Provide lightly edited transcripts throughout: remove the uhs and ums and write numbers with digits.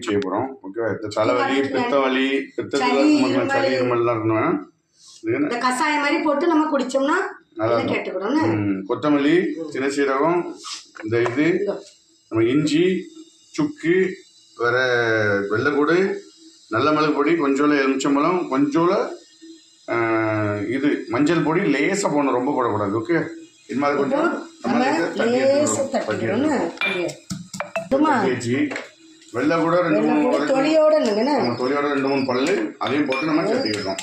செய்ய போகிறோம். ஓகேவா? இந்த தலைவலி, பித்த வலி, பித்தத்தில் சளி இருமல்லாம் இருக்கணும்னா இந்த கசாயம் மாதிரி போட்டு நம்ம குடிச்சோம்னா நல்லா கேட்டுக்கணும். கொத்தமல்லி, சின்ன சீரகம், இந்த இது நம்ம இஞ்சி, சுக்கு, வேற வெள்ளைக்கூடு, நல்ல மிளகு பொடி, கொஞ்சோல எலுமிச்சம்பழம், கொஞ்சோல இது மஞ்சள் பொடி லேசாக போடணும், ரொம்ப போடக்கூடாது. ஓகே, இது மாதிரி கொஞ்சம் வெள்ளை கூட 2-3 தொலியோட 2-3 பல்லு அதையும் போட்டு நம்ம சேர்த்துக்கிட்டோம்.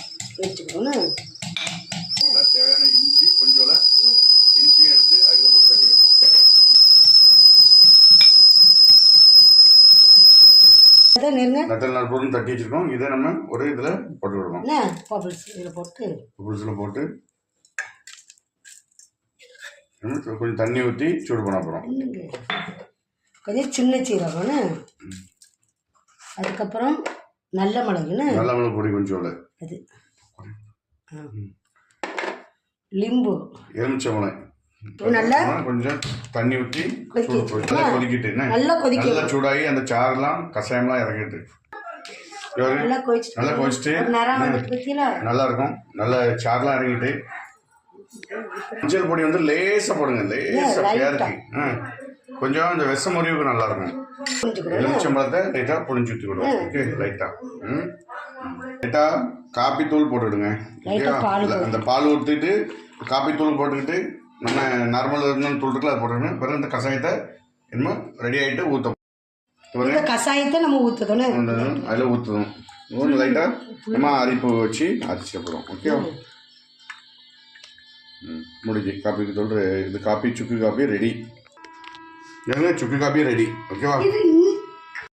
தேவையான இஞ்சி, கொஞ்சோல இஞ்சியும் எடுத்து அதில் போட்டு தட்டிக்கிட்டோம். பொருள் தட்டி வச்சிருக்கோம். இதை நம்ம ஒரு இதுல போட்டு விடுவோம். போட்டு கொஞ்சம் தண்ணி ஊற்றி சூடு பண்ண போறோம். கொஞ்சம் சின்ன சீரகம், அதுக்கப்புறம் நல்ல மிளகு பொடி, கொஞ்சோல அது லிம்பு, எலுமிச்சம்பழம் நல்லா கொஞ்சம் தண்ணி ஊற்றி கொதிக்கிட்டு நல்லா சூடாகி அந்த சாரெல்லாம் கஷாயம்லாம் இறங்கிட்டு நல்லா கொதிச்சுட்டு நல்லா இருக்கும். நல்ல சாரெல்லாம் இறங்கிட்டு மஞ்சள் பொடி வந்து லேசா போடுங்க, லேசா பேருக்கு கொஞ்சம் இந்த விஷ முறிவுக்கு நல்லா இருக்கும். எலுமிச்சம்பழத்தை லைட்டா புளிஞ்சு ஊற்றி விடுவோம். ஓகே, லைட்டா காப்பி தூள் போட்டுவிடுங்க. அந்த பால் ஊற்றிட்டு காப்பி தூள் போட்டுக்கிட்டு நம்ம நார்மல் தூள் இருக்குல்ல அதை போட்டுக்கணும். பிறகு இந்த கஷாயத்தை என்ன ரெடி ஆகிட்டு ஊற்ற கஷாயத்தை நம்ம ஊற்றணும், அதில் ஊற்றணும். லைட்டாக நம்ம அரிப்பு வச்சு அரிச்சு போடுறோம். ஓகேவா? முடிஞ்சு காப்பி தூள் இது காப்பி சுக்கு காப்பி ரெடி. சுக்கு காப்பி ரெடி. ஓகேவா?